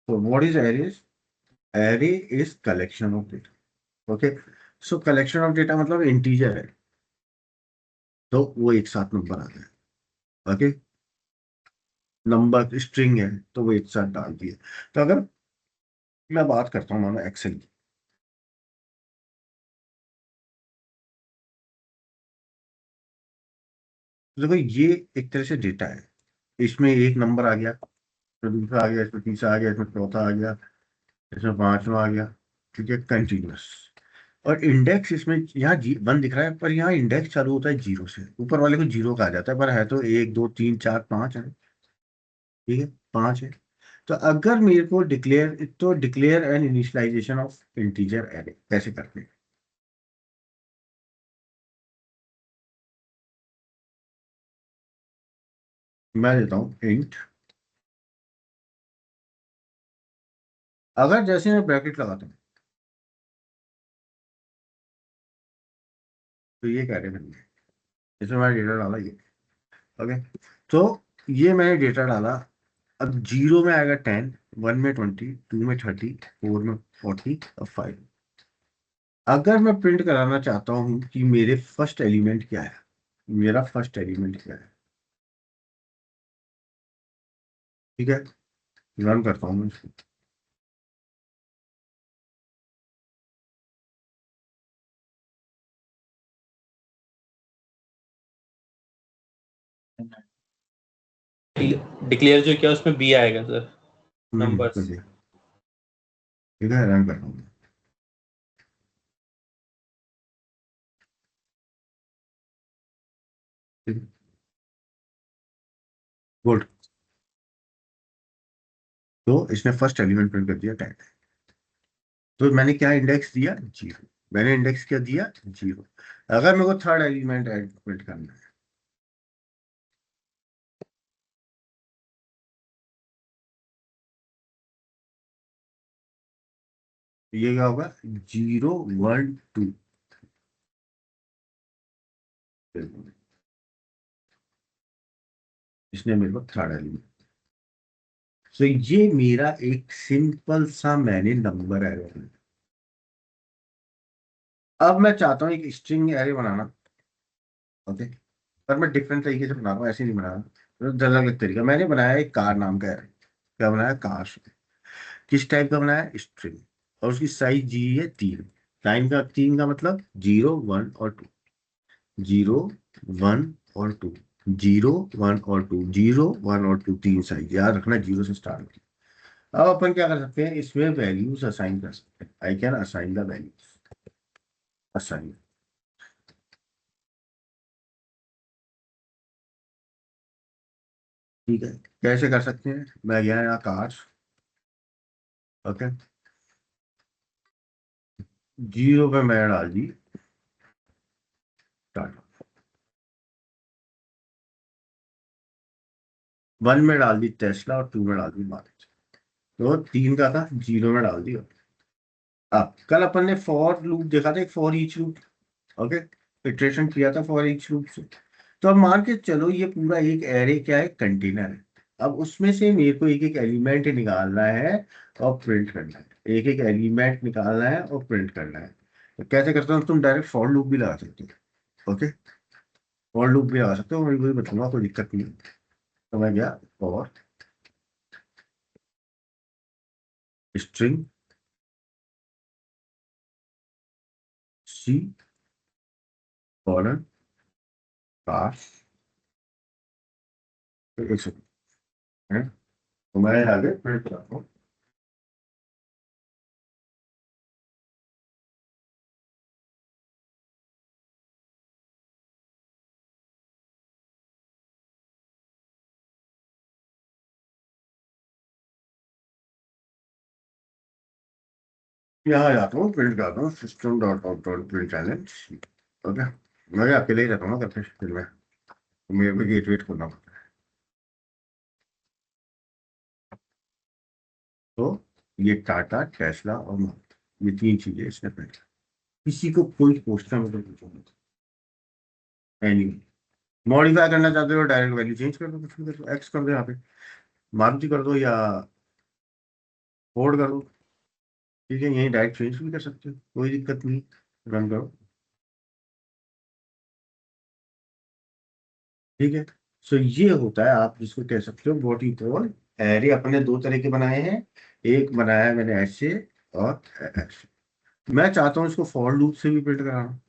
So what is array? Array is collection of data. Okay. So collection of data मतलब integer है, तो वो एक साथ नंबर आता है। ओके। नंबर स्ट्रिंग है तो वो एक साथ डाल दिए। तो अगर मैं बात करता हूँ मानो एक्सेल की, तो देखो ये एक तरह से डेटा है। इसमें एक नंबर आ गया, फिर दूसरा आ गया, इसमें तीसरा आ गया, इसमें चौथा आ गया, इसमें पांचवा आ गया। ठीक है, कंटिन्यूअस। और इंडेक्स इसमें यहाँ वन दिख रहा है, पर यहाँ इंडेक्स चालू होता है जीरो से, ऊपर वाले को जीरो कहा जाता है, पर है तो एक दो तीन चार पांच है। ठीक है, पांच है। तो अगर मेरे को declare an initialization of integer array कैसे करते हैं? मैं देता हूँ इंट। अगर जैसे मैं ब्रैकेट लगाता हूँ तो ये कह रहे हैं, इसमें मैंने डेटा डाला ये। ओके। तो ये मैंने डेटा डाला। अब जीरो में आएगा 10, वन में 20, टू में 30, फोर में 40 और फाइव। अगर मैं प्रिंट कराना चाहता हूँ कि मेरे फर्स्ट एलिमेंट क्या है, मेरा फर्स्ट एलिमेंट क्या है। ठीक है, रन करता हूँ मैं इसको। डिक्लेयर जो किया उसमें बी आएगा सर, तो नंबर्स। ठीक है, रन करता हूँ। गुड। तो इसने फर्स्ट एलिमेंट प्रिंट कर दिया 10। तो मैंने क्या इंडेक्स दिया? जीरो। मैंने इंडेक्स क्या दिया? जीरो। अगर मेरे को थर्ड एलिमेंट ऐड प्रिंट करना है, तो ये क्या होगा? Zero one two. इसने मेरे को थर्ड एलिमेंट। तो ये मेरा एक सिंपल सा मैंने नंबर एरे। अब मैं चाहता हूँ एक स्ट्रिंग एरे बनाना। ओके। पर मैं डिफरेंट तरीके से बना रहा हूँ, ऐसे नहीं बना रहा, अलग अलग तरीका। मैंने बनाया एक कार नाम का एरे। क्या बनाया? कार। किस टाइप का बनाया? स्ट्रिंग। और उसकी साइज जी है 3। टाइम का 3 का मतलब 0 1 और 2। 0 1 और 2। 0 1 और 2। 0 1 और 2 तीन साइज याद रखना, जीरो से स्टार्ट होती है। अब अपन क्या कर सकते हैं, इसमें वैल्यूज असाइन कर सकते हैं। I can assign the values. Assign. ठीक है, कैसे कर सकते हैं? मैं गया यहाँ कार। ओके। जीरो पे मैं डाल दी टाटा। वन में डाल दी टेस्ला और टू में डाल दी मारुति। तो तीन का था, जीरो में डाल दिया। अब कल अपन ने फॉर लूप देखा था, एक for each loop. Okay. Iteration किया था फॉर ईच लूप से। तो अब मान के चलो ये पूरा एक एरे क्या है? कंटेनर है। अब उसमें से मेरे को एक एक एलिमेंट निकालना है और प्रिंट करना है। एक एक एलिमेंट निकालना है और प्रिंट करना है। तो कैसे करते हो? तुम डायरेक्ट फॉर लूप भी लगा सकते हो। ओके। फॉर लूप भी लगा सकते हो, मैं वही बताऊंगा, कोई दिक्कत नहीं है। तो मैं गया फॉर स्ट्रिंग सी कॉलन पास। एक सेकंड है, तो मैं आगे प्रिंट करता हूँ। यहाँ जाता हूँ, प्रिंट करता हूँ, system dot out dot print challenge. Okay. मैं अकेले ही रहता हूँ ना करते फिर मैं, तो मेरे को गेट वेट करना पड़ता है। तो ये टाटा, टेस्ला और मारुति, ये तीन चीजें इसने प्रिंट। किसी को कोई पूछता मैं तो पूछूंगा एनी। मॉडिफाई करना चाहते हो डायरेक्ट वैल्यू चेंज कर दो, कुछ भी कर दो, एक्स कर दो यहाँ पे, मारुति कर दो या फोल्ड कर दो, ठीक है, यही डायरेक्ट चेंज भी कर सकते हो, कोई दिक्कत नहीं, रन करो, ठीक है। सो ये होता है, आप जिसको कह सकते हो व्हाट यू कॉल एरे। अपने दो तरह के बनाए हैं, एक बनाया है मैंने ऐसे और ऐसे। मैं चाहता हूँ इसको फॉर लूप से भी प्रिंट कराना।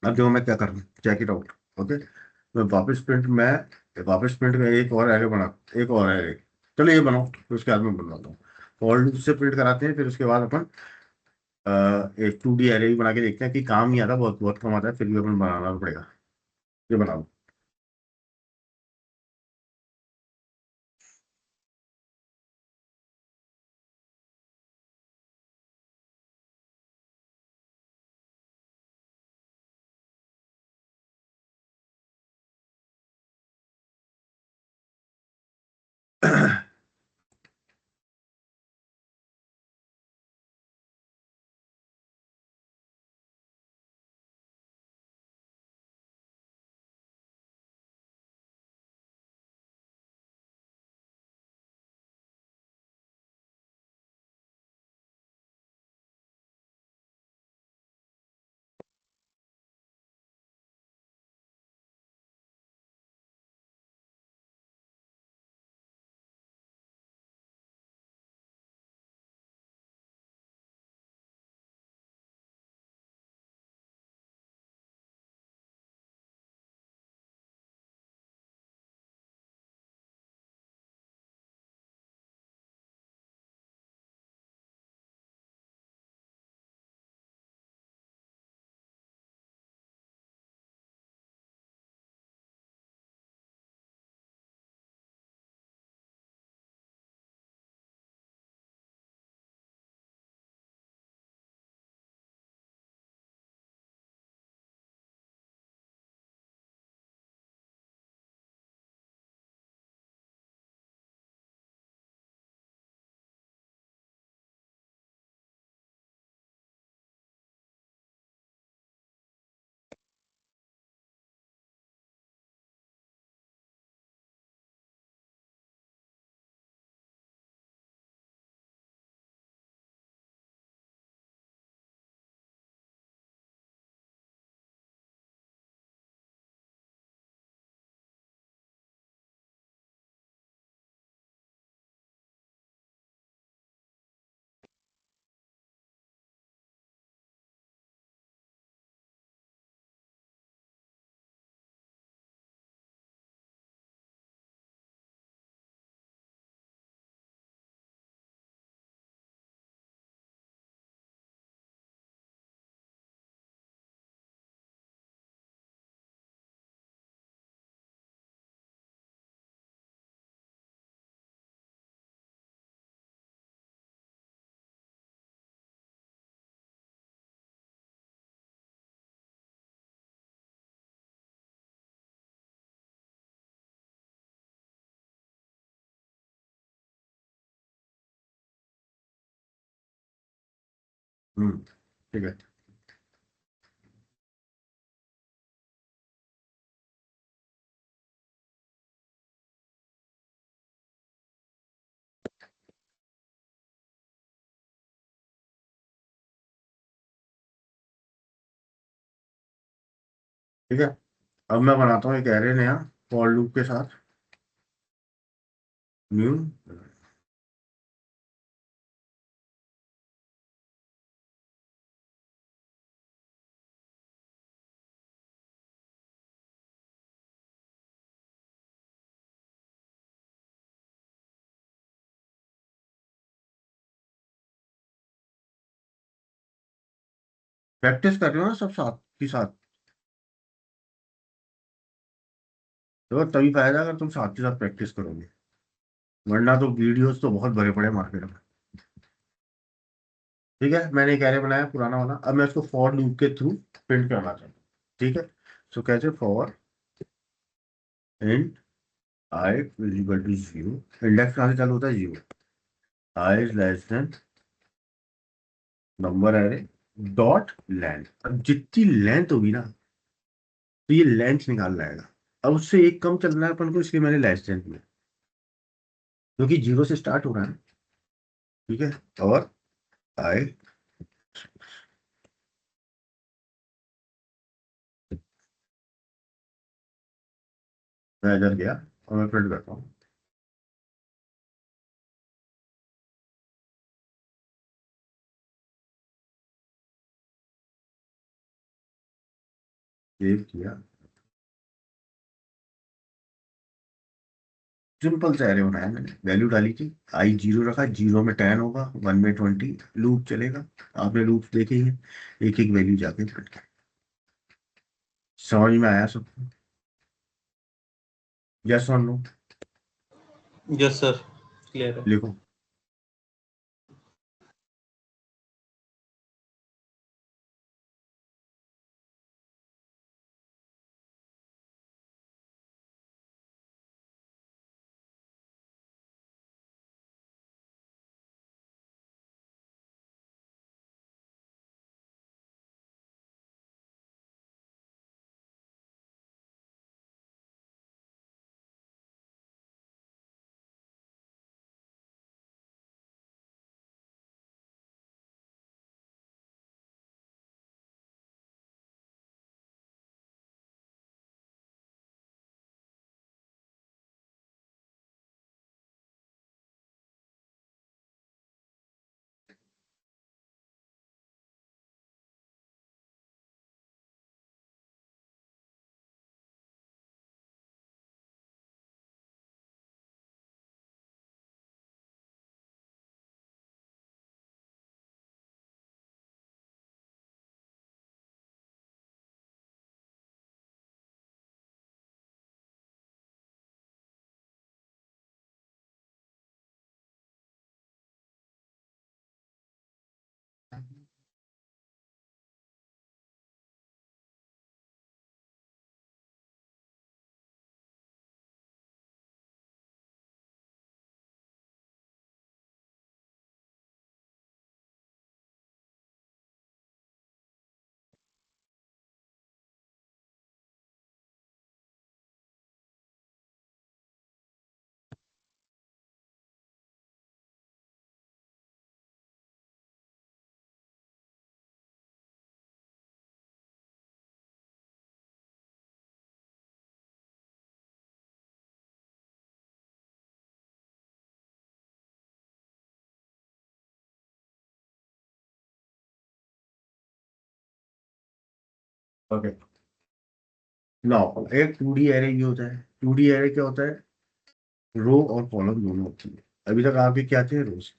अब देखो मैं क्या कर रहा हूँ, चेक इट आउट। ओके, मैं वापस प्रिंट कर एक और एरे बना, एक और एरे, चलो ये बनाओ, फिर उसके बाद मैं बनवाता हूँ। फॉर लूप से प्रिंट कराते हैं, फिर उसके बाद अपन एक 2D एरे भी बना के देखते हैं कि काम नहीं आता, बहुत बहुत कम आता है, फिर भी अपन बनाना पड़ेगा। ये बनाओ। ठीक है, ठीक है। अब मैं बनाता हूँ एक एरे नया फॉर लूप के साथ, न्यू। प्रैक्टिस कर रहे हो ना सब साथ के साथ, तो तभी फायदा अगर तुम साथ के साथ प्रैक्टिस करोगे, वरना तो वीडियोस तो बहुत भरे पड़े मार्केट में। ठीक है, मैंने एक एरे बनाया पुराना वाला, अब मैं इसको फॉर लूप के थ्रू प्रिंट करना चाहता हूँ, ठीक है। सो कैसे, for int i is equal to zero, index कहाँ से चालू होता है, zero, i is less than number array dot length. अब जितनी लेंथ होगी ना, तो ये लेंथ निकाल लाएगा। अब उससे एक कम चलना है अपन को, इसलिए मैंने लेस देन किया, क्योंकि जीरो से स्टार्ट हो रहा है। ठीक है, और आई मैं इधर गया और मैं प्रिंट करता हूँ। सेव किया, सिंपल सा एरे बनाया मैंने, वैल्यू डाली थी, आई 0 रखा, 0 में 10 होगा, 1 में 20, लूप चलेगा। आपने लूप देखे ही है, एक एक वैल्यू जाके प्रिंट कर। समझ में आया सबको? यस और नो? यस सर, क्लियर है। लिखो। ओके, नाउ एक 2D एरे ये होता है। 2D एरे क्या होता है? रो और कॉलम दोनों होती है। अभी तक आपके क्या थे? रोज।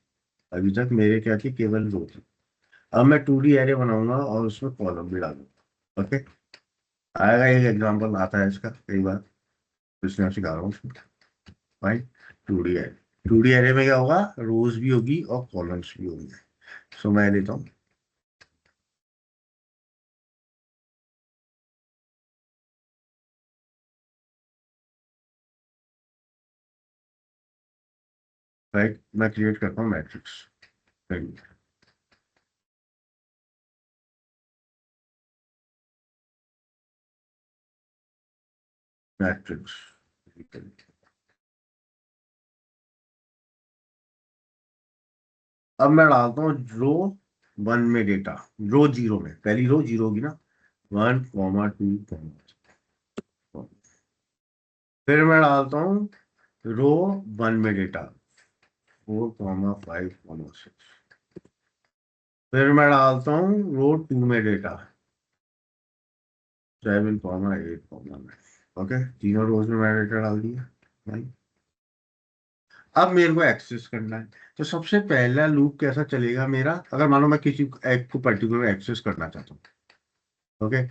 अभी तक मेरे क्या थे? केवल रो थे। अब मैं 2D एरे बनाऊंगा और उसमें कॉलम भी डालूंगा। ओके, आएगा, एक एग्जांपल आता है इसका कई बार, इसलिए मैं सिखा रहा हूँ उसमें। भाई, 2D एरे, 2D एरे में क्या होगा? रोज भी होगी और कॉलम्स भी होंगे। सो मैं लेता हूँ, राइट, मैं क्रिएट करता हूँ मैट्रिक्स। मैट्रिक्स, अब मैं डालता हूँ रो 1 में डेटा, रो 0 में, पहली रो 0 होगी ना, 1, 2, फिर मैं डालता हूँ रो 1 में डेटा, 4, 5, 6, फिर मैं डालता हूँ रो 2 में डेटा, 7, 8, 9। ओके, तीनों रोज में मैंने डेटा डाल दिया भाई। अब मेरे को एक्सेस करना है, तो सबसे पहला लूप कैसा चलेगा मेरा? अगर मानो मैं किसी एक को पर्टिकुलर एक्सेस करना चाहता हूँ, ओके,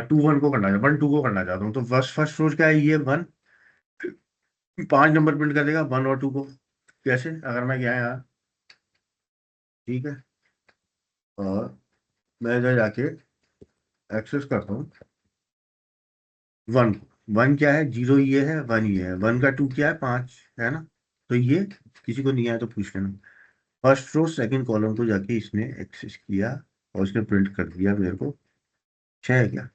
2, 1 को करना चाहता हूँ, 1, 2 को करना चाहता हूँ, तो फर्स्ट फर्स्ट रोज क्या है? ये 1, 5 नंबर प्रिंट कर देगा 1 और 2 को। कैसे? अगर मैं गया यहाँ, ठीक है, और मैं इधर जाके एक्सेस करता हूँ 1 को। 1 क्या है? 0 ये है, 1 ये है, 1 का 2 क्या है? 5 है ना? तो ये किसी को नहीं आया तो पूछ लेना। फर्स्ट रो सेकंड कॉलम को जाके इसने एक्सेस किया और उसने प्रिंट कर दिया मेरे को 6 है क्या?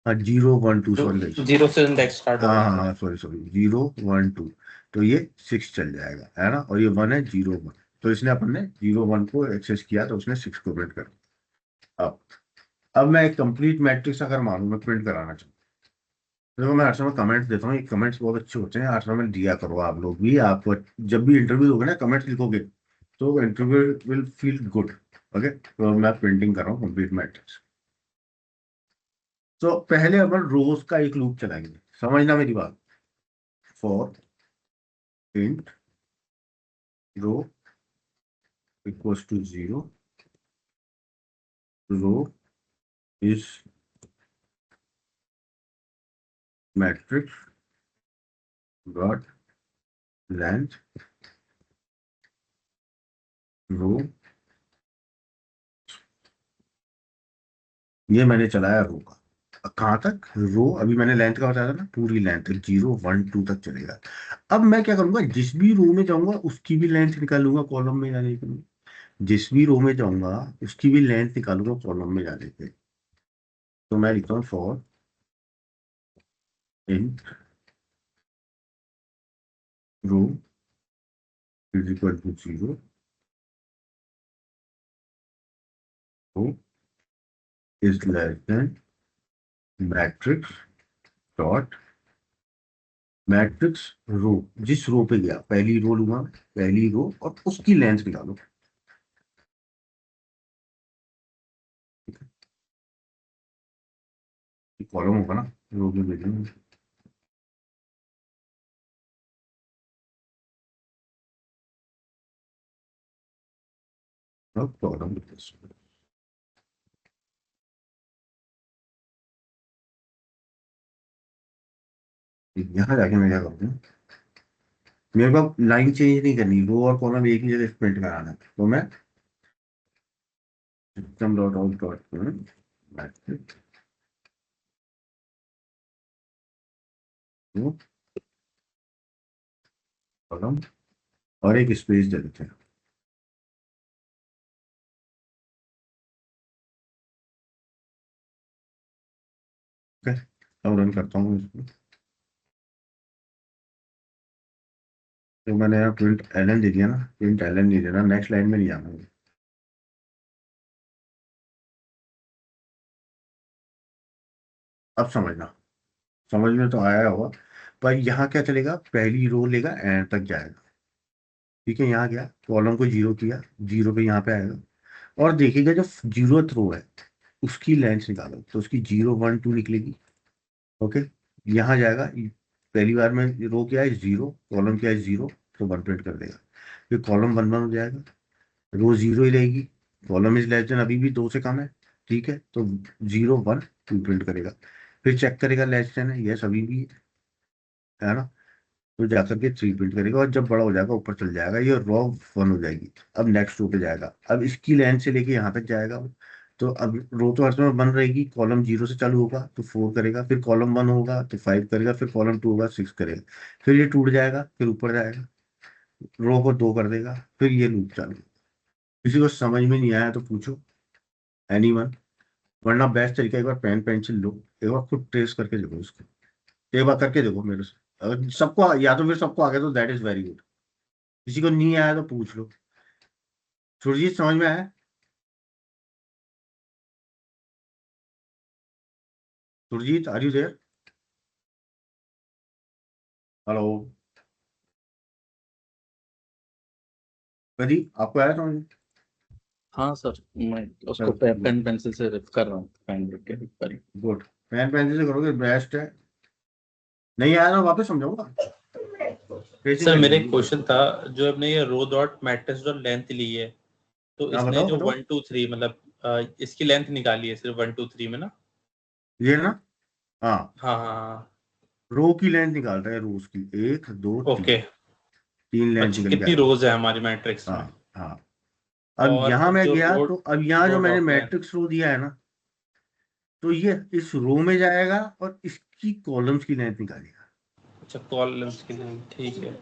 हाँ, 0, 1, 2, सॉरी गाइस। 0 से इंडेक्स स्टार्ट हाँ होगा हाँ सर। हाँ, सॉरी सॉरी, 0, 1, 2। तो ये 6 चल जाएगा, है ना, और ये 1 है, 0 1, तो इसने अपन ने 0 1 को एक्सेस किया तो उसने 6 को प्रिंट कर दिया। अब मैं एक कंप्लीट मैट्रिक्स अगर मानूं, मैं प्रिंट कराना चाहूँ, देखो मैं हर समय कमेंट्स देता हूँ, ये कमेंट्स बहुत अच्छे होते हैं, हर समय दिया करो आप लोग भी। आप जब भी इंटरव्यू दोगे ना, कमेंट्स लिखोगे तो interview will feel good. Okay, तो मैं प्रिंटिंग कर रहा हूँ कंप्लीट मैट्रिक्स। तो पहले अपन रोज का एक लूप चलाएंगे, समझना मेरी बात। For int row equals to 0, row is matrix dot length row, ये मैंने चलाया रो का। कहाँ तक? रो, अभी मैंने लेंथ का बताया था ना, पूरी लेंथ 0 1 2 तक चलेगा। अब मैं क्या करूंगा, जिस भी रो में जाऊंगा उसकी भी लेंथ निकालूंगा कॉलम में जाने के लिए, जिस भी रो में जाऊंगा उसकी भी लेंथ निकालूंगा कॉलम में जाने के। तो मैं लिखता हूँ for int row is equal to 0, row is less than matrix dot matrix row, जिस रो पे गया पहली रो लूंगा, पहली रो और उसकी लेंथ निकालो। कॉलम होगा ना, रो में भेजेंगे। अब कॉलम यहाँ जाके मैं क्या करूँगा, मेरे को लाइन चेंज नहीं करनी, रो और कॉलम एक ही जगह प्रिंट कराना है। तो मैं system dot out dot matrix column और एक स्पेस दे देते हैं। ओके, अब रन करता हूँ इसको। तो मैंने यहाँ प्रिंट एलन दे दिया ना, प्रिंट एलन नहीं देना, नेक्स्ट लाइन में नहीं जाना है। अब समझना, समझ में तो आया होगा। पर यहाँ क्या चलेगा, पहली रो लेगा एंड तक जाएगा। ठीक है, यहाँ गया, कॉलम को 0 किया, 0 पे यहाँ पे आएगा और देखिएगा जो 0th रो है उसकी लेंथ निकालो, तो उसकी 0 1 2 निकलेगी। ओके, यहाँ जाएगा, पहली बार में रो क्या है 0, कॉलम क्या है 0, तो 1 प्रिंट कर देगा। फिर कॉलम 1 1 हो जाएगा, रो 0 ही रहेगी, कॉलम इज लेस देन अभी भी 2 से कम है, ठीक है, तो 0 1 2 प्रिंट करेगा। फिर चेक करेगा लेस देन है, यस अभी भी है ना, तो जाकर के 3 प्रिंट करेगा और जब बड़ा हो जाएगा ऊपर चल जाएगा, ये रो 1 हो जाएगी। अब नेक्स्ट रो पे जाएगा, अब इसकी लेंथ से लेके यहाँ तक जाएगा वो। तो अब रो तो हर समय 1 रहेगी, कॉलम 0 से चालू होगा तो 4 करेगा, फिर कॉलम 1 होगा तो 5 करेगा, फिर कॉलम 2 होगा 6 करेगा, फिर ये टूट जाएगा, फिर ऊपर जाएगा, रो को 2 कर देगा, फिर ये लूप चालू। किसी को समझ में नहीं आया तो पूछो, एनीवन। वरना बेस्ट तरीका, एक बार पेन पेंसिल लो, एक बार खुद ट्रेस करके देखो इसको, एक बार करके देखो मेरे से। अगर सबको या तो फिर सबको आ गया तो दैट इज वेरी गुड, किसी को नहीं आया तो पूछ लो। सुरजीत समझ में आया? Surjit are you there? Hello? कदी आपको आया समझ में? हाँ सर, मैं उसको चलो पेन पेंसिल से रिफ कर रहा हूँ, पेन लिख के रिफ करी। गुड, पेन पेंसिल से करोगे बेस्ट है। नहीं आया ना वापस समझाऊंगा, ट्रेसिंग सर करनी मेरे एक होगी। क्वेश्चन था, जो अपने ये रो डॉट मैट्रिक्स डॉट लेंथ ली है, तो हाँ इसने बताओ जो बताओ। 1 2 3 मतलब इसकी लेंथ निकाली है सिर्फ 1 2 3 में ना? ये ना, हाँ, हाँ हाँ हाँ। रो की लेंथ निकाल रहे हैं, रोज की 1 2 3, ओके। 3 लेंथ अच्छा, निकल के कितनी आई। रोज है हमारी मैट्रिक्स हाँ में? हाँ। अब और यहाँ मैं जो गया रो तो अब यहाँ जो रो मैंने डॉट लेंथ। मैट्रिक्स रो दिया है ना, तो ये इस रो में जाएगा और इसकी कॉलम्स की लेंथ निकालेगा। अच्छा, कॉलम्स की लेंथ, ठीक है।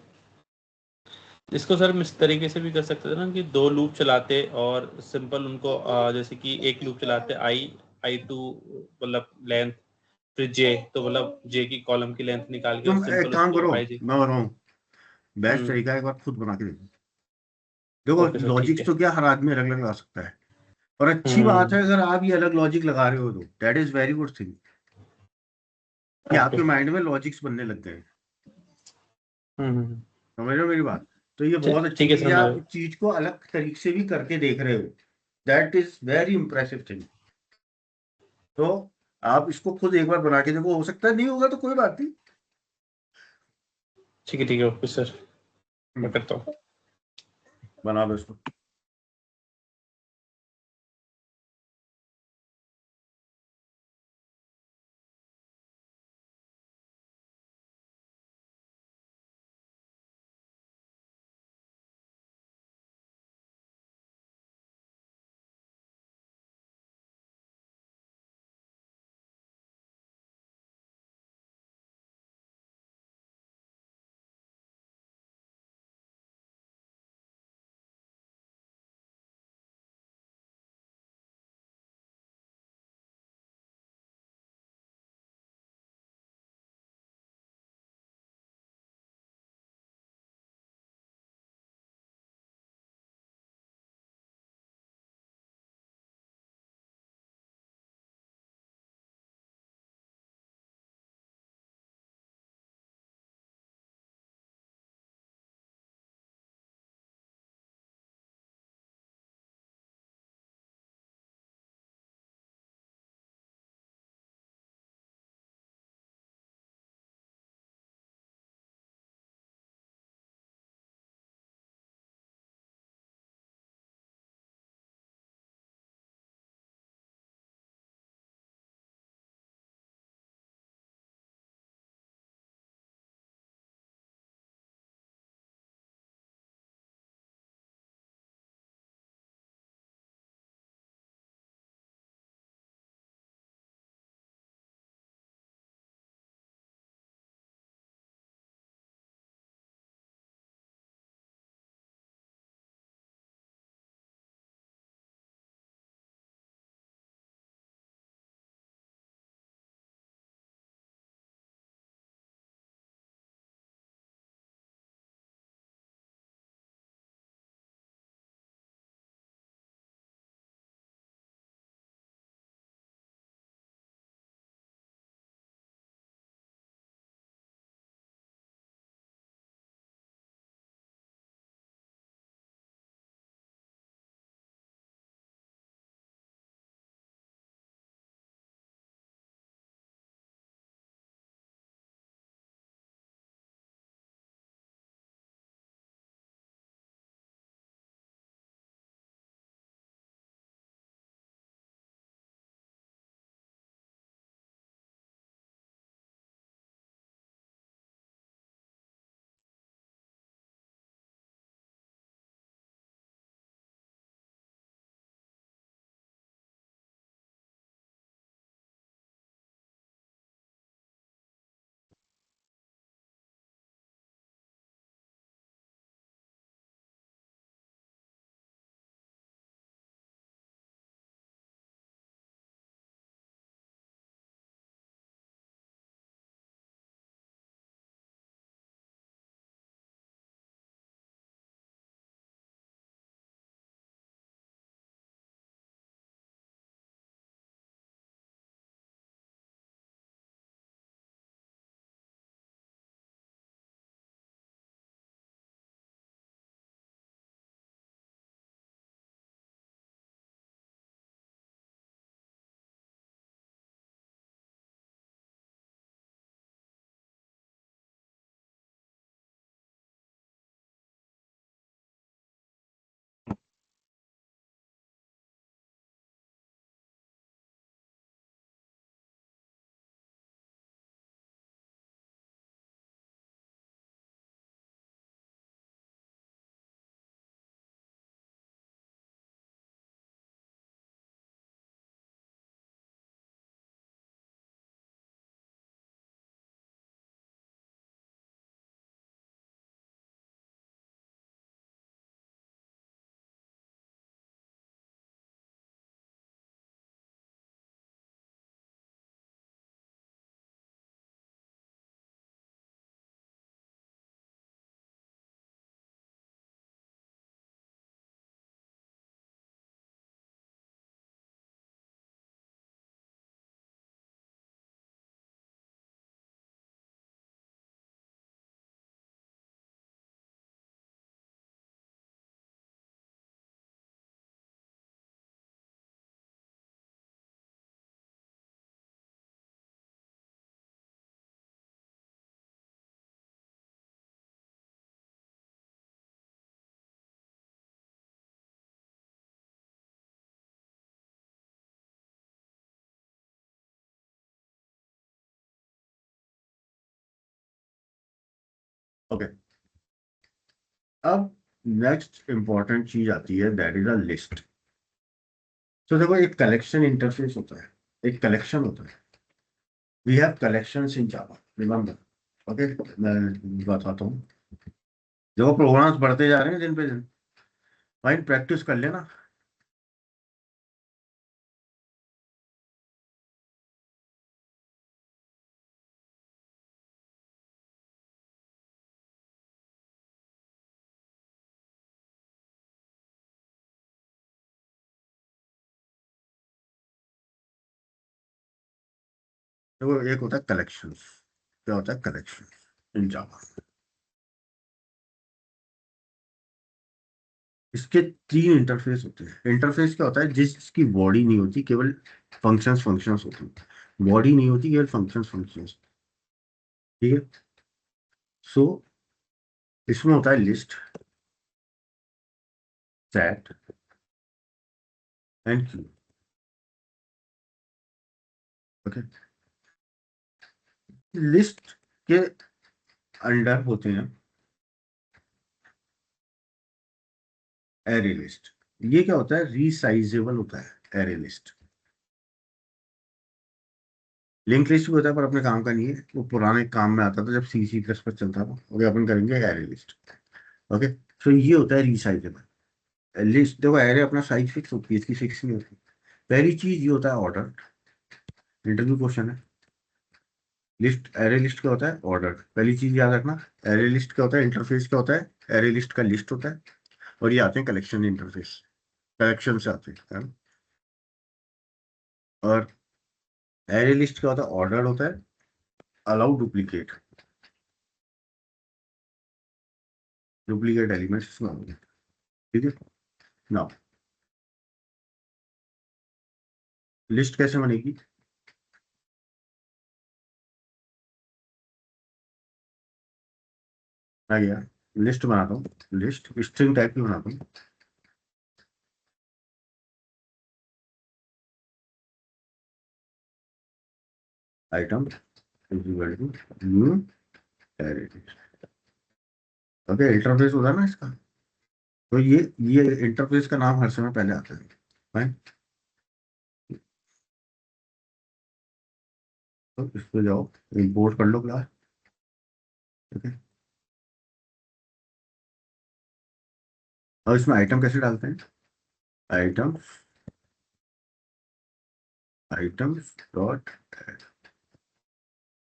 इसको सर हम इस तरीके से भी कर सकते थे ना कि दो लूप चलाते और सिंपल उनको जैसे कि एक लूप चलाते आई टू मतलब लेंथ, फिर जे, तो मतलब जे की कॉलम की लेंथ निकाल के और तुम एक सिंपल काम उसको करो, आई जे। मैं बताऊँ, बेस्ट तरीका है, एक बार खुद बना के देखो। देखो ओके सर, ठीक लॉजिक्स है। तो क्या हर आदमी अलग अलग ला सकता है, और अच्छी बात हम्म। है अगर आप ये अलग लॉजिक लगा रहे हो तो that is very good thing कि ओके। आपके माइंड में लॉजिक्स बनने लग गए। हम्म। समझ रहे हो मेरी बात? तो ये बहुत अच्छी ठीक है चीज सर, है, मैं। आप चीज को अलग तरीके से भी करके देख रहे हो, that is very impressive thing. तो आप इसको खुद एक बार बना के देखो, हो सकता है नहीं होगा तो कोई बात नहीं। ठीक है, ठीक है, ओके सर, मैं हम्म, करता हूँ। बना दो इसको। ओके, अब नेक्स्ट इंपॉर्टेंट चीज आती है, दैट इज अ लिस्ट। तो देखो, एक कलेक्शन इंटरफेस होता है, एक कलेक्शन होता है। We have collections in Java, remember. Okay, मैं बताता हूँ। देखो, प्रोग्राम्स बढ़ते जा रहे हैं दिन पे दिन। भाई प्रैक्टिस कर लेना। देखो, एक होता है कलेक्शंस। क्या होता है कलेक्शंस इन जावा? इसके तीन इंटरफेस होते हैं। इंटरफेस क्या होता है? जिसकी बॉडी नहीं होती, केवल फंक्शंस फंक्शंस होती है। बॉडी नहीं होती, केवल फंक्शंस फंक्शंस। ठीक है। सो इसमें होता है list, set and Q. Okay, list के अंडर होते हैं एरे लिस्ट। ये क्या होता है? रीसाइजेबल होता है एरे लिस्ट। लिंक लिस्ट भी होता है, पर अपने काम का नहीं है। वो पुराने काम में आता था जब सी सी प्लस प्लस चलता था। ओके, अपन करेंगे एरे लिस्ट। ओके, तो ये होता है रीसाइजेबल लिस्ट। देखो, एरे अपना साइज फिक्स होती है, इसकी फिक्स नहीं होती। पहली चीज ये होता है ऑर्डर। इंटरव्यू क्वेश्चन है। लिस्ट, एरे लिस्ट क्या होता है? ऑर्डर। पहली चीज याद रखना। एरे लिस्ट क्या होता है? इंटरफेस क्या होता है? एरे लिस्ट का लिस्ट होता है। और ये आते हैं कलेक्शन इंटरफेस। कलेक्शन से आते हैं, है ना? और एरे लिस्ट क्या होता है? ऑर्डर होता है। अलाउ डुप्लीकेट, डुप्लीकेट एलिमेंट्स इसमें होंगे। ठीक है ना? लिस्ट कैसे बनेगी? आ गया। लिस्ट बनाता हूँ, लिस्ट स्ट्रिंग टाइप की बनाता हूँ। Item is equal to new array. Okay, interface होता है ना इसका। तो ये इंटरफेस का नाम हर समय पहले आता है। Fine? तो इस पे जाओ, इंपोर्ट कर लो क्लास। ओके, और इसमें आइटम कैसे डालते हैं? Item, items dot.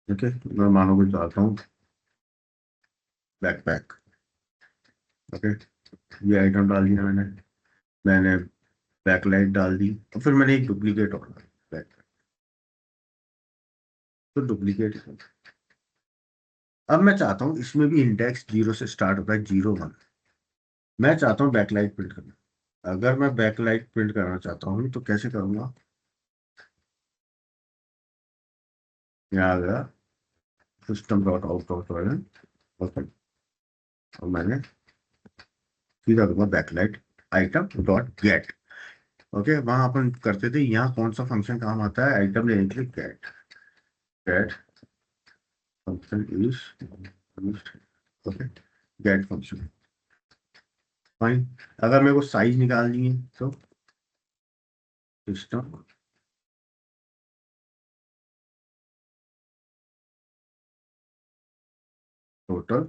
ओके, मैं मानो कुछ डालता हूँ, बैकपैक। ओके, ये आइटम डाल दिया मैंने। मैंने बैकलाइट डाल दी, और फिर मैंने एक डुप्लीकेट और बैक। तो डुप्लीकेट। अब मैं चाहता हूँ इसमें भी इंडेक्स जीरो से स्टार्ट होता है, 0 1। मैं चाहता हूँ बैकलाइट प्रिंट करना। अगर मैं बैकलाइट प्रिंट करना चाहता हूँ तो कैसे करूँगा? यहाँ आ गया system dot out dot version. Okay, और मैंने सीधा दूंगा backlight item dot get. Okay, वहां अपन करते थे, यहाँ कौन सा फंक्शन काम आता है आइटम लेने के लिए? Get. Get function is okay, get function. Fine. अगर मेरे को साइज निकालनी है तो system total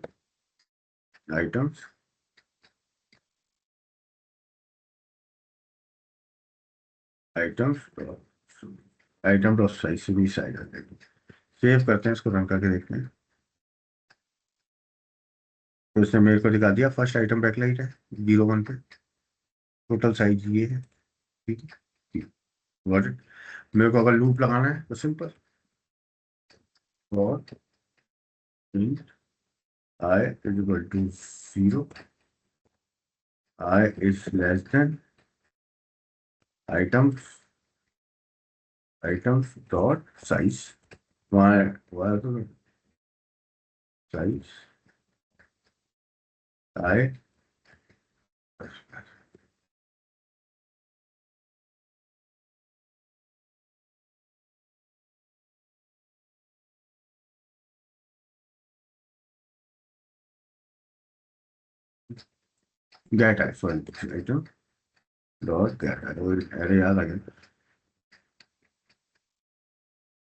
items, items item dot size से भी साइज आ जाएगी। सेव करते हैं, इसको रन करके देखते हैं। तो इसने मेरे को दिखा दिया फर्स्ट आइटम बैकलाइट है, 0 1 पे। टोटल साइज ये है। ठीक है, गॉट इट। मेरे को अगर लूप लगाना है तो सिंपल, और int I is equal to 0, I is less than items, items dot size, y तो size I get I sorry item dot get I, अरे याद आ गया।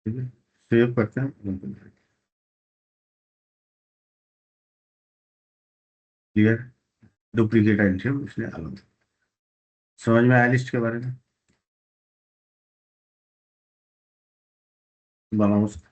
ठीक है, सेव करते हैं। क्लियर, डुप्लीकेट आइटम इसलिए अलग। समझ में आया लिस्ट के बारे में? बनाओ उसको।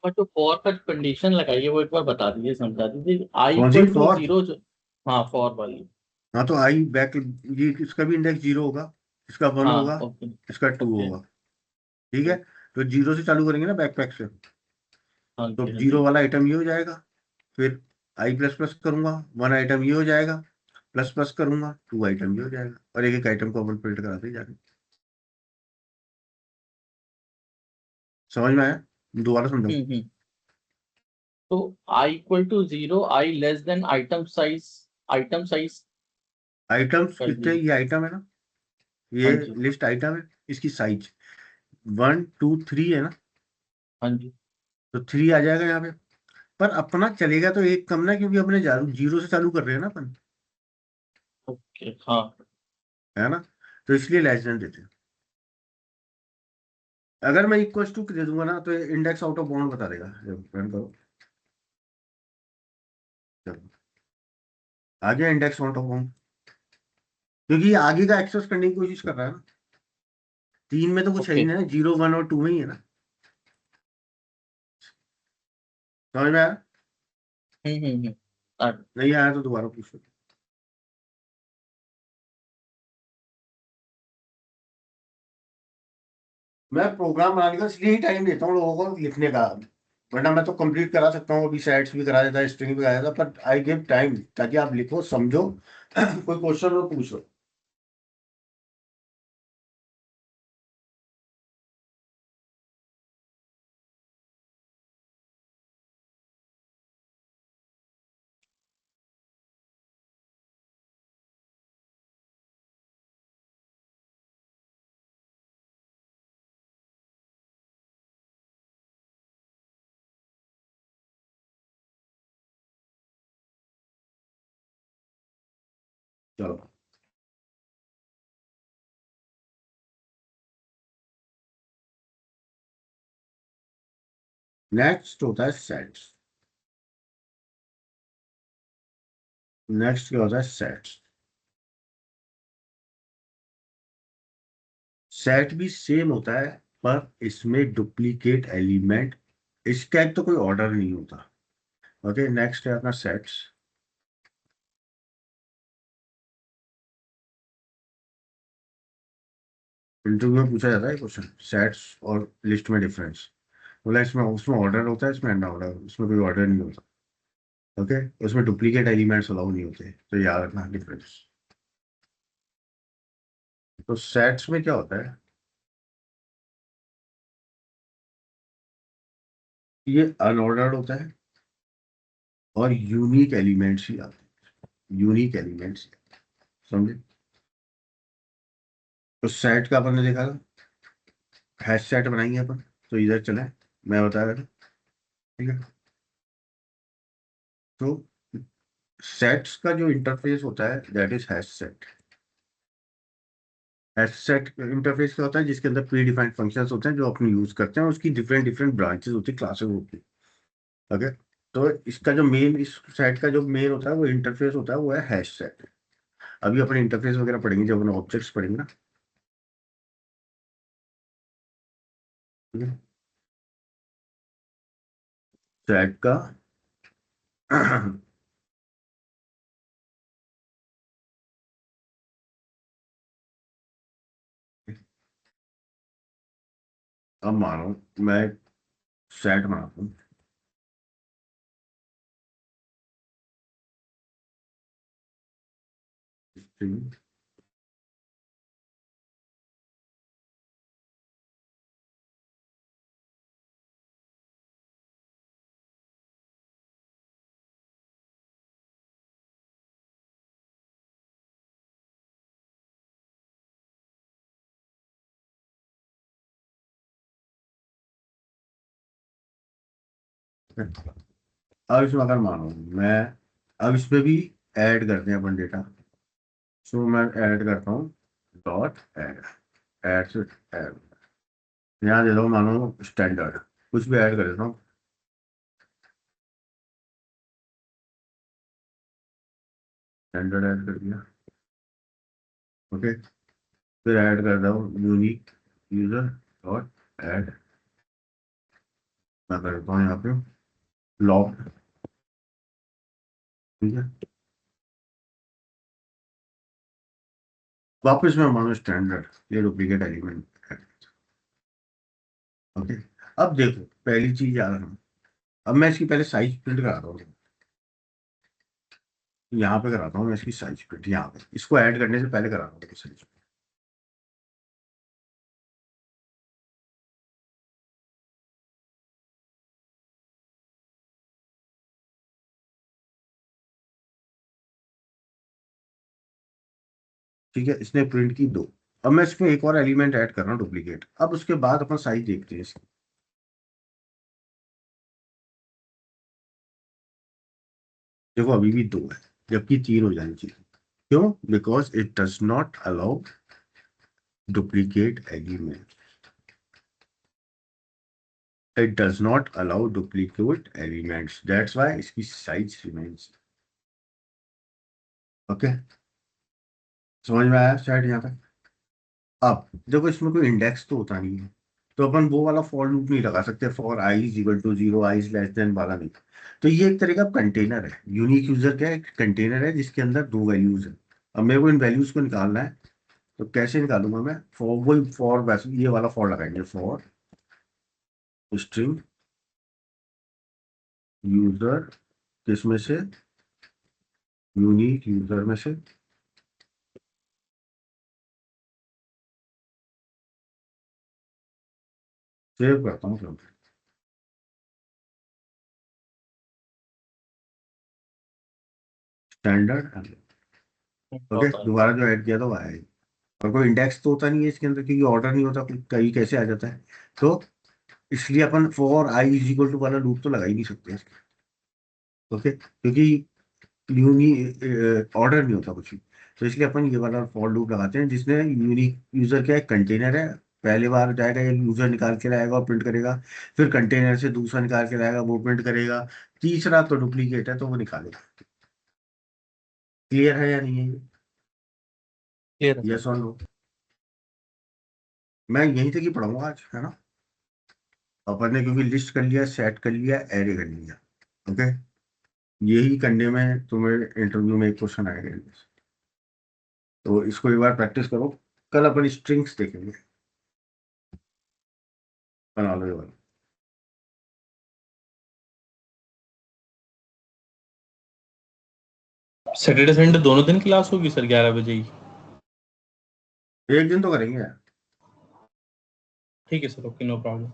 और जो फॉर का कंडीशन लगाई है वो एक बार बता दीजिए, समझा दीजिए। आई कौन सी इक्वल टू फॉर? जीरो। हाँ, फॉर वाली। हाँ तो आई बैक, ये इसका भी इंडेक्स 0 होगा, इसका 1 हाँ, होगा, ओके। इसका 2 ओके। होगा। ठीक है, तो 0 से चालू करेंगे ना बैकपैक से, हाँ तो जी, हाँ 0 जी। वाला आइटम ये हो जाएगा। फिर आई प्लस प्लस करूंगा, 1 आइटम ये हो जाएगा। प्लस प्लस करूंगा, 2 आइटम ये हो जाएगा, और एक एक आइटम को अपन प्रिंट कराते जाएंगे। समझ में आया? दोबारा समझो। हम्म। तो I equal to zero, I less than item size. Item size items कर कितने, दीजिए। ये आइटम है ना, हाँ ये जी, लिस्ट आइटम है, इसकी साइज 1 2 3 है ना, हाँ जी। तो 3 आ जाएगा यहाँ पे। पर अपना चलेगा तो एक कम ना, क्योंकि अपने 0 से चालू कर रहे हैं ना अपन, ओके, हाँ। है ना। तो इसलिए लेस देन देते हैं। अगर मैं इक्वल टू दे दूंगा ना तो इंडेक्स आउट ऑफ बाउंड बता देगा। रन करो, चलो आ गया इंडेक्स आउट ऑफ बाउंड, क्योंकि ये आगे का एक्सेस करने की कोशिश कर रहा है ना। 3 में तो कुछ है ही ओके। ना, 0 1 और 2 में ही है ना। समझ में आया? हम्म। नहीं आया तो दोबारा पूछो। मैं प्रोग्राम बनाने का इसलिए ही टाइम देता हूँ लोगों को लिखने का, वरना मैं तो कंप्लीट करा सकता हूँ, अभी सेट्स भी करा देता, स्ट्रिंग भी करा देता, पर आई गिव टाइम ताकि आप लिखो समझो कोई क्वेश्चन हो पूछो। चलो नेक्स्ट होता है सेट्स। नेक्स्ट क्या होता है? सेट्स। सेट भी सेम होता है, पर इसमें डुप्लीकेट एलिमेंट, इसका एक तो कोई ऑर्डर नहीं होता। ओके, नेक्स्ट है अपना सेट्स। इंटरव्यू में पूछा जाता है क्वेश्चन, सेट्स और लिस्ट में डिफरेंस। बोला इसमें उसमें ऑर्डर होता है, इसमें अनऑर्डर, इसमें कोई ऑर्डर नहीं होता। ओके, उसमें डुप्लीकेट एलिमेंट्स अलाउ नहीं होते, तो याद रखना डिफरेंस। तो सेट्स में क्या होता है, ये अनऑर्डर्ड होता है और यूनिक एलिमेंट्स ही आते हैं, यूनिक एलिमेंट्स। समझे? तो सेट का अपन ने देखा था, हैश सेट बनाएंगे अपन, तो इधर चले, मैं बता रहा था। ठीक है, तो सेट्स का जो इंटरफेस होता है that is hash set. Hash set interface क्या होता है? जिसके अंदर प्री डिफाइंड फंक्शंस होते हैं जो अपन यूज करते हैं, उसकी डिफरेंट डिफरेंट ब्रांचेस होती है, क्लासेस होती है। ओके, तो इसका जो मेन, इस सेट का जो मेन होता है वो इंटरफेस होता है, वो है हैश सेट। अभी अपन इंटरफेस वगैरह पढ़ेंगे जब अपन ऑब्जेक्ट्स पढ़ेंगे ना। ठीक है, सेट का अब मानो मैं सेट बनाता हूँ, string, अब इसमें अगर मानो मैं, अब इसमें भी ऐड करते हैं अपन डेटा। सो मैं ऐड करता हूँ डॉट ऐड, ऐड से ऐड, यहाँ दे दो मानो स्टैंडर्ड, कुछ भी ऐड कर देता हूँ। स्टैंडर्ड ऐड कर दिया। ओके, फिर ऐड कर दो यूनिक यूजर डॉट ऐड, मैं कर देता हूँ यहाँ पे लॉग। ठीक है, वापस में मानो स्टैंडर्ड, ये डुप्लीकेट एलिमेंट। ओके, अब देखो पहली चीज याद रखना, अब मैं इसकी पहले साइज प्रिंट कराता हूँ। यहाँ पे कराता हूँ मैं इसकी साइज प्रिंट, यहाँ पे इसको ऐड करने से पहले कराता हूँ साइज। ठीक है, इसने प्रिंट की 2। अब मैं इसमें एक और एलिमेंट ऐड कर रहा हूँ डुप्लीकेट, अब उसके बाद अपन साइज देखते हैं इसकी। देखो अभी भी 2 है, जबकि 3 हो जानी चाहिए। क्यों? Because it does not allow duplicate element. It does not allow duplicate elements. That's why इसकी size remains. ओके, समझ में आया शायद यहाँ तक? अब देखो इसमें कोई इंडेक्स तो होता नहीं है, तो अपन वो वाला फॉर लूप नहीं लगा सकते, for I is equal to 0, i is less than वाला नहीं। तो ये एक तरह का कंटेनर है। यूनिक यूजर क्या है? एक कंटेनर है जिसके अंदर दो वैल्यूज है। अब मेरे को इन वैल्यूज को निकालना है, तो कैसे निकालूंगा मैं? फॉर, वही फॉर, वैसे ये वाला फॉर लगाएंगे, फॉर स्ट्रिंग यूजर, किसमें से? यूनिक यूजर में से। सेव करता हूँ सब। स्टैंडर्ड। ओके, दोबारा जो ऐड किया था वो आया। और कोई इंडेक्स तो होता नहीं है इसके अंदर, क्योंकि ऑर्डर नहीं होता, कहीं कैसे आ जाता है। तो इसलिए अपन for I is equal to वाला लूप तो लगा ही नहीं सकते इसके। ओके, क्योंकि यूनिक ऑर्डर नहीं होता कुछ भी। तो इसलिए अपन ये वाला फॉर लूप लगाते हैं जिसमें यूनिक यूजर क्या है? कंटेनर है। पहले बार जाएगा, एक यूजर निकाल के लाएगा और प्रिंट करेगा। फिर कंटेनर से दूसरा निकाल के लाएगा, वो प्रिंट करेगा। तीसरा तो डुप्लीकेट है, तो वो निकालेगा। क्लियर है या नहीं है? क्लियर है सर। यस और नो? मैं यहीं तक ही पढ़ाऊंगा आज, है ना? अपन ने क्योंकि लिस्ट कर लिया, सेट कर लिया, एरे कर लिया। ओके, यही करने में तुम्हें इंटरव्यू में एक क्वेश्चन आएगा इनमें से। तो इसको एक बार प्रैक्टिस करो। कल अपन स्ट्रिंग्स देखेंगे, बना लो ये वाला। सैटरडे संडे दोनों दिन क्लास होगी सर 11 बजे ही? एक दिन तो करेंगे यार। ठीक है सर, ओके, नो प्रॉब्लम।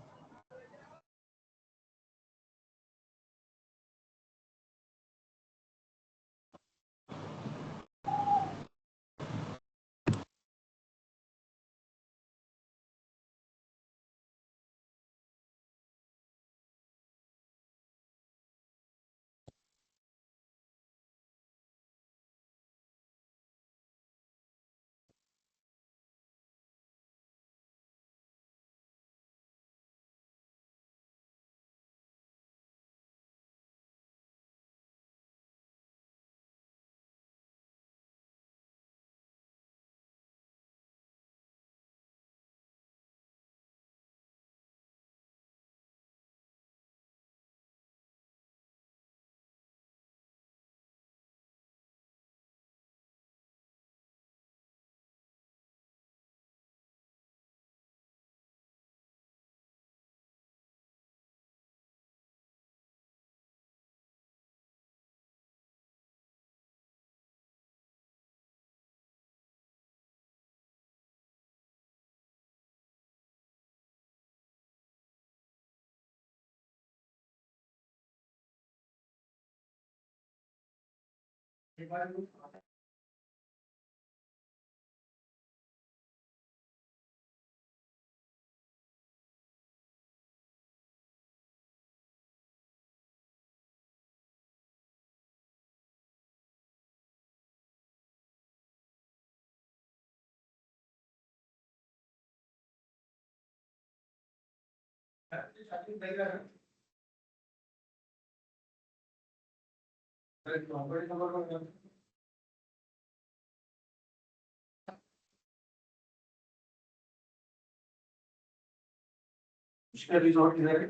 इसका रिजॉर्ट किधर है?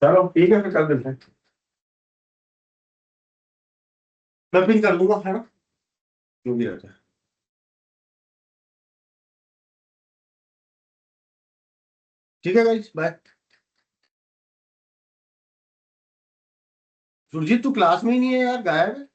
चलो ठीक है, फिर कल मिलते हैं। मैं पिन कर दूंगा, है ना, जो भी रहता है। ठीक है गाइस, बाय। सुरजीत तू क्लास में ही नहीं है यार, गायब है।